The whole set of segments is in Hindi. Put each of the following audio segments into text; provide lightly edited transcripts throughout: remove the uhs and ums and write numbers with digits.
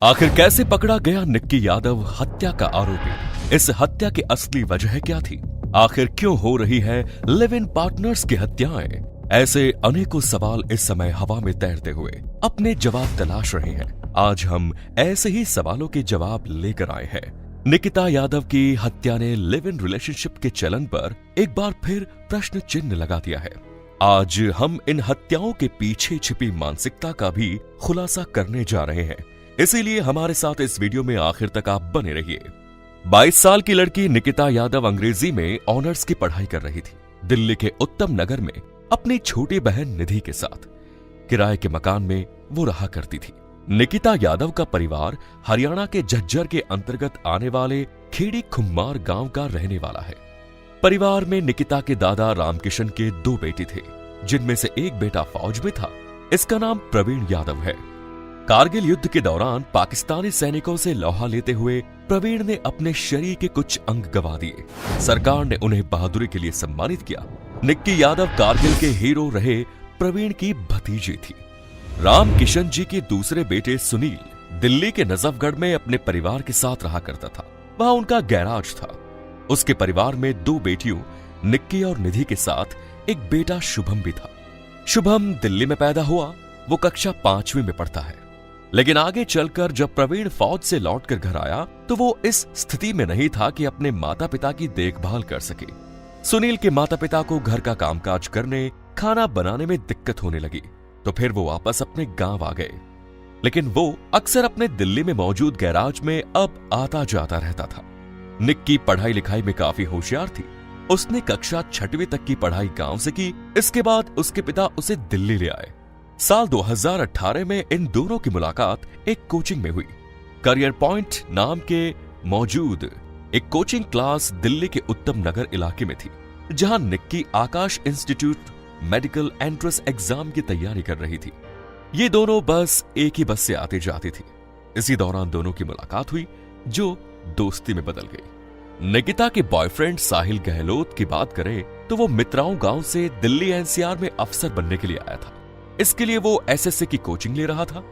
आखिर कैसे पकड़ा गया निक्की यादव हत्या का आरोपी? इस हत्या की असली वजह क्या थी? आखिर क्यों हो रही है लिव इन पार्टनर्स की हत्याएं? ऐसे अनेकों सवाल इस समय हवा में तैरते हुए अपने जवाब तलाश रहे हैं। आज हम ऐसे ही सवालों के जवाब लेकर आए हैं। निकिता यादव की हत्या ने लिव इन रिलेशनशिप के चलन पर एक बार फिर प्रश्न चिन्ह लगा दिया है। आज हम इन हत्याओं के पीछे छिपी मानसिकता का भी खुलासा करने जा रहे हैं, इसीलिए हमारे साथ इस वीडियो में आखिर तक आप बने रहिए। 22 साल की लड़की निकिता यादव अंग्रेजी में ऑनर्स की पढ़ाई कर रही थी। दिल्ली के उत्तम नगर में अपनी छोटी बहन निधि के साथ किराए के मकान में वो रहा करती थी। निकिता यादव का परिवार हरियाणा के झज्जर के अंतर्गत आने वाले खेड़ी खुम्मार गांव का रहने वाला है। परिवार में निकिता के दादा रामकिशन के 2 बेटे थे, जिनमें से एक बेटा फौज में था। इसका नाम प्रवीण यादव है। कारगिल युद्ध के दौरान पाकिस्तानी सैनिकों से लोहा लेते हुए प्रवीण ने अपने शरीर के कुछ अंग गंवा दिए। सरकार ने उन्हें बहादुरी के लिए सम्मानित किया। निक्की यादव कारगिल के हीरो रहे प्रवीण की भतीजी थी। राम किशन जी के दूसरे बेटे सुनील दिल्ली के नजफगढ़ में अपने परिवार के साथ रहा करता था। वहां उनका गैराज था। उसके परिवार में 2 बेटियों निक्की और निधि के साथ एक बेटा शुभम भी था। शुभम दिल्ली में पैदा हुआ। वो कक्षा 5वीं में पढ़ता है। लेकिन आगे चलकर जब प्रवीण फौज से लौटकर घर आया तो वो इस स्थिति में नहीं था कि अपने माता पिता की देखभाल कर सके। सुनील के माता पिता को घर का कामकाज करने, खाना बनाने में दिक्कत होने लगी, तो फिर वो वापस अपने गांव आ गए। लेकिन वो अक्सर अपने दिल्ली में मौजूद गैराज में अब आता जाता रहता था। निक्की पढ़ाई लिखाई में काफी होशियार थी। उसने कक्षा 6वीं तक की पढ़ाई गांव से की। इसके बाद उसके पिता उसे दिल्ली ले आए। साल 2018 में इन दोनों की मुलाकात एक कोचिंग में हुई। करियर पॉइंट नाम के मौजूद एक कोचिंग क्लास दिल्ली के उत्तम नगर इलाके में थी, जहां निक्की आकाश इंस्टीट्यूट मेडिकल एंट्रेंस एग्जाम की तैयारी कर रही थी। ये दोनों बस एक ही बस से आती जाती थी। इसी दौरान दोनों की मुलाकात हुई, जो दोस्ती में बदल गई। निकिता के बॉयफ्रेंड साहिल गहलोत की बात करें तो वो मित्राओं गांव से दिल्ली एनसीआर में अफसर बनने के लिए आया था। इसके लिए वो एसएससी की कोचिंग ले रहा था।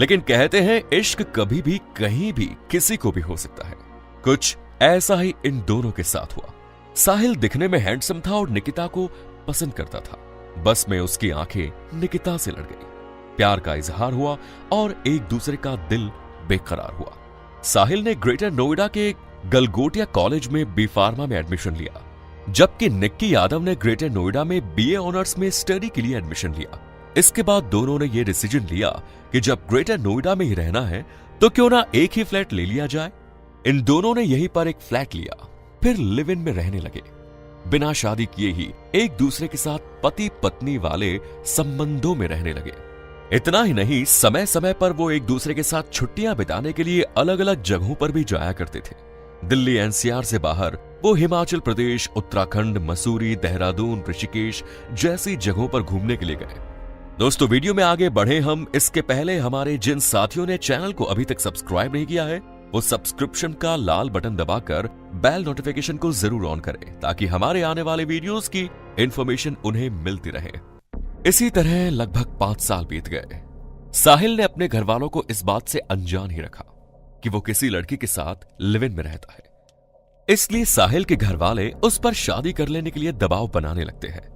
लेकिन कहते हैं इश्क कभी भी कहीं भी किसी को भी हो सकता है। कुछ ऐसा ही इन दोनों के साथ हुआ। साहिल दिखने में हैंडसम था और निकिता को पसंद करता था। बस में उसकी आंखें निकिता से लड़ गई। प्यार का इजहार हुआ और एक दूसरे का दिल बेकरार हुआ। साहिल ने ग्रेटर नोएडा के गलगोटिया कॉलेज में बी फार्मा में एडमिशन लिया, जबकि निक्की यादव ने ग्रेटर नोएडा में बीए ऑनर्स में स्टडी के लिए एडमिशन लिया। इसके बाद दोनों ने यह डिसीजन लिया कि जब ग्रेटर नोएडा में ही रहना है तो क्यों ना एक ही फ्लैट ले लिया जाए। इन दोनों ने यहीं पर एक फ्लैट लिया, फिर लिव इन में रहने लगे। बिना शादी किए ही एक दूसरे के साथ पति पत्नी वाले संबंधों में रहने लगे। इतना ही नहीं, समय समय पर वो एक दूसरे के साथ छुट्टियां बिताने के लिए अलग अलग जगहों पर भी जाया करते थे। दिल्ली एनसीआर से बाहर वो हिमाचल प्रदेश, उत्तराखंड, मसूरी, देहरादून, ऋषिकेश जैसी जगहों पर घूमने के लिए गए। दोस्तों, वीडियो में आगे बढ़े हम, इसके पहले हमारे जिन साथियों ने चैनल को अभी तक सब्सक्राइब नहीं किया है, वो सब्सक्रिप्शन का लाल बटन दबाकर बेल नोटिफिकेशन को जरूर ऑन करें, ताकि हमारे आने वाले वीडियोस की इंफॉर्मेशन उन्हें मिलती रहे। इसी तरह लगभग 5 साल बीत गए। साहिल ने अपने घर वालों को इस बात से अनजान ही रखा कि वो किसी लड़की के साथ लिव इन में रहता है। इसलिए साहिल के घर वाले उस पर शादी कर लेने के लिए दबाव बनाने लगते हैं।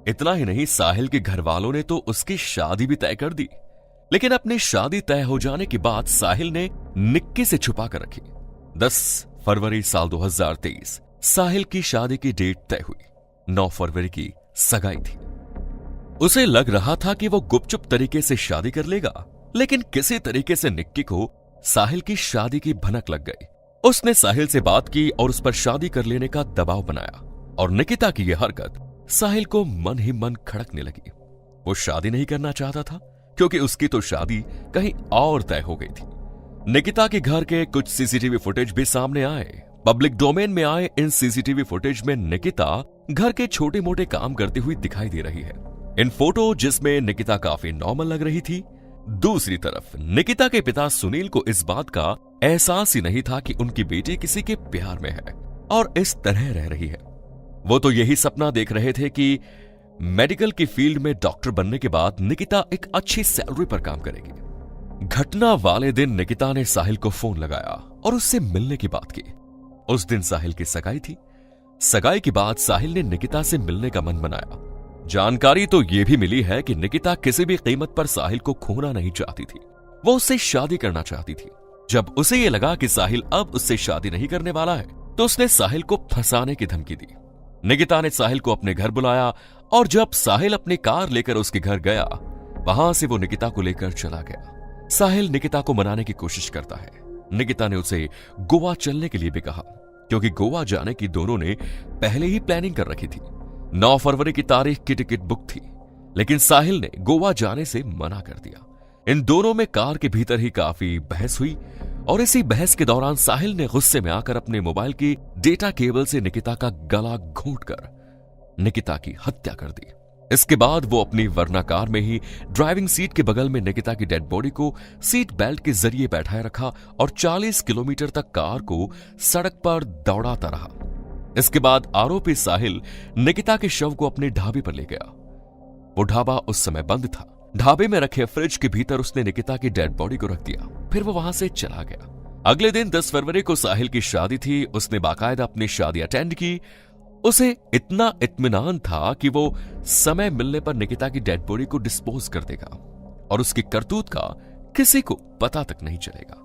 इतना ही नहीं, साहिल के घर वालों ने तो उसकी शादी भी तय कर दी। लेकिन अपनी शादी तय हो जाने के बाद साहिल ने निक्की से छुपा कर रखी। 10 फरवरी साल 2023 साहिल की शादी की डेट तय हुई। 9 फरवरी की सगाई थी। उसे लग रहा था कि वो गुपचुप तरीके से शादी कर लेगा, लेकिन किसी तरीके से निक्की को साहिल की शादी की भनक लग गई। उसने साहिल से बात की और उस पर शादी कर लेने का दबाव बनाया, और निकिता की यह हरकत साहिल को मन ही मन खड़कने लगी। वो शादी नहीं करना चाहता था, क्योंकि उसकी तो शादी कहीं और तय हो गई थी। निकिता के घर के कुछ सीसीटीवी फुटेज भी सामने आए। पब्लिक डोमेन में आए इन सीसीटीवी फुटेज में निकिता घर के छोटे मोटे काम करती हुई दिखाई दे रही है। इन फोटो जिसमें निकिता काफी नॉर्मल लग रही थी। दूसरी तरफ निकिता के पिता सुनील को इस बात का एहसास ही नहीं था कि उनकी बेटी किसी के प्यार में है और इस तरह रह रही है। वो तो यही सपना देख रहे थे कि मेडिकल की फील्ड में डॉक्टर बनने के बाद निकिता एक अच्छी सैलरी पर काम करेगी। घटना वाले दिन निकिता ने साहिल को फोन लगाया और उससे मिलने की बात की। उस दिन साहिल की सगाई थी। सगाई के बाद साहिल ने निकिता से मिलने का मन बनाया। जानकारी तो यह भी मिली है कि निकिता किसी भी कीमत पर साहिल को खोना नहीं चाहती थी। वो उससे शादी करना चाहती थी। जब उसे यह लगा कि साहिल अब उससे शादी नहीं करने वाला है, तो उसने साहिल को फंसाने की धमकी दी। निकिता ने साहिल को अपने घर बुलाया और जब साहिल अपनी कार लेकर उसके घर गया, वहां से वो निकिता को लेकर चला गया। साहिल निकिता को मनाने की कोशिश करता है। निकिता ने उसे गोवा चलने के लिए भी कहा, क्योंकि गोवा जाने की दोनों ने पहले ही प्लानिंग कर रखी थी। 9 फरवरी की तारीख की टिकट बुक थी, लेकिन साहिल ने गोवा जाने से मना कर दिया। इन दोनों में कार के भीतर ही काफी बहस हुई और इसी बहस के दौरान साहिल ने गुस्से में आकर अपने मोबाइल की डेटा केबल से निकिता का गला घोंटकर निकिता की हत्या कर दी। इसके बाद वो अपनी वर्ना कार में ही ड्राइविंग सीट के बगल में निकिता की डेड बॉडी को सीट बेल्ट के जरिए बैठाए रखा और 40 किलोमीटर तक कार को सड़क पर दौड़ाता रहा। इसके बाद आरोपी साहिल निकिता के शव को अपने ढाबे पर ले गया। वो ढाबा उस समय बंद था। ढाबे में रखे फ्रिज के भीतर उसने निकिता की डेड बॉडी को रख दिया, फिर वो वहां से चला गया। अगले दिन 10 फरवरी को साहिल की शादी थी। उसने बाकायदा अपनी शादी अटेंड की। उसे इतना इत्मीनान था कि वो समय मिलने पर निकिता की डेड बॉडी को डिस्पोज कर देगा और उसकी करतूत का किसी को पता तक नहीं चलेगा।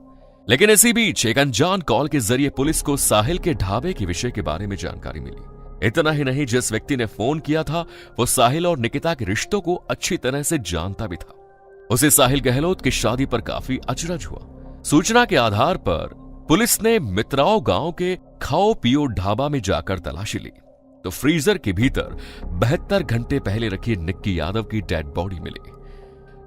लेकिन इसी बीच एक अनजान कॉल के जरिए पुलिस को साहिल के ढाबे के विषय के बारे में जानकारी मिली। इतना ही नहीं, जिस व्यक्ति ने फोन किया था वो साहिल और निकिता के रिश्तों को अच्छी तरह से जानता भी था। उसे साहिल गहलोत की शादी पर काफी अचरज हुआ। सूचना के आधार पर पुलिस ने मित्राओ गांव के खाओ पियो ढाबा में जाकर तलाशी ली, तो फ्रीजर के भीतर 72 घंटे पहले रखी निक्की यादव की डेड बॉडी मिली।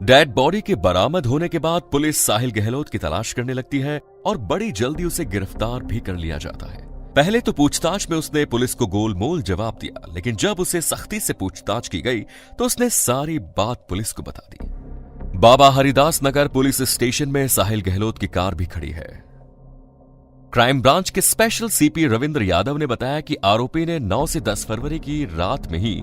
डेड बॉडी के बरामद होने के बाद पुलिस साहिल गहलोत की तलाश करने लगती है और बड़ी जल्दी उसे गिरफ्तार भी कर लिया जाता है। पहले तो पूछताछ में उसने पुलिस को गोलमोल जवाब दिया, लेकिन जब उसे सख्ती से पूछताछ की गई तो उसने सारी बात पुलिस को बता दी। बाबा हरिदास नगर पुलिस स्टेशन में साहिल गहलोत की कार भी खड़ी है। क्राइम ब्रांच के स्पेशल सीपी रविंद्र यादव ने बताया कि आरोपी ने 9 से 10 फरवरी की रात में ही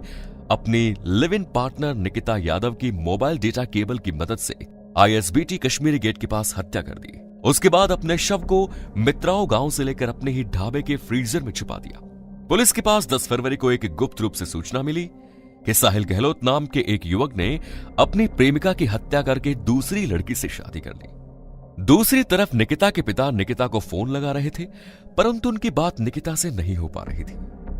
अपनी live in partner Nikita Yadav की मोबाइल डेटा केबल की मदद से ISBT कश्मीरी गेट के पास हत्या कर दी। उसके बाद अपने शव को मित्राओ गांव से लेकर अपने ही ढाबे के फ्रीजर में छुपा दिया। पुलिस के पास 10 फरवरी को एक गुप्त रूप से सूचना मिली कि साहिल गहलोत नाम के एक युवक ने अपनी प्रेमिका की हत्या करके दूसरी लड़की से शादी कर ली। दूसरी तरफ निकिता के पिता निकिता को फोन लगा रहे थे, परंतु उनकी बात निकिता से नहीं हो पा रही थी।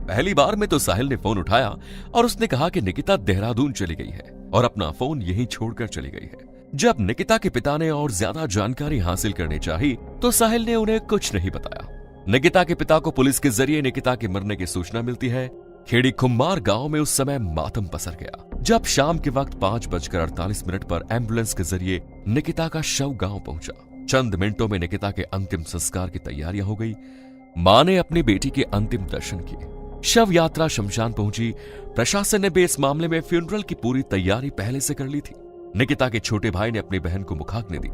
पहली बार में तो साहिल ने फोन उठाया और उसने कहा कि निकिता देहरादून चली गई है और अपना फोन यहीं छोड़कर चली गई है। जब निकिता के पिता ने और ज्यादा जानकारी हासिल करनी चाही तो साहिल ने उन्हें कुछ नहीं बताया। निकिता के पिता को पुलिस के जरिए निकिता के मरने की सूचना मिलती है। खेड़ी खुम्मार गांव में उस समय मातम पसर गया जब शाम के वक्त 5:48 पर एम्बुलेंस के जरिए निकिता का शव गांव पहुंचा। चंद मिनटों में निकिता के अंतिम संस्कार की तैयारियां हो गई। मां ने अपनी बेटी के अंतिम दर्शन किए। शव यात्रा शमशान पहुंची। प्रशासन ने भी इस मामले में फ्यूनरल की पूरी तैयारी पहले से कर ली थी। निकिता के छोटे भाई ने अपनी बहन को मुखाग्नि दी।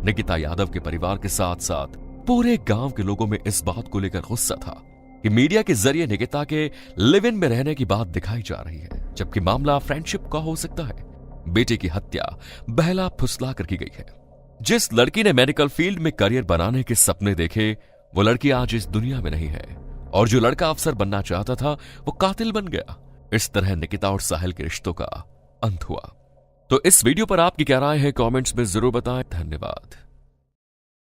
निकिता यादव के परिवार के साथ साथ पूरे गांव के लोगों में इस बात को लेकर गुस्सा था कि मीडिया के जरिए निकिता के लिव इन में रहने की बात दिखाई जा रही है, जबकि मामला फ्रेंडशिप का हो सकता है। बेटे की हत्या बहला फुसला कर की गई है। जिस लड़की ने मेडिकल फील्ड में करियर बनाने के सपने देखे, वो लड़की आज इस दुनिया में नहीं है, और जो लड़का अफसर बनना चाहता था वो कातिल बन गया। इस तरह निकिता और साहिल के रिश्तों का अंत हुआ। तो इस वीडियो पर आपकी क्या राय है, कमेंट्स में जरूर बताएं। धन्यवाद।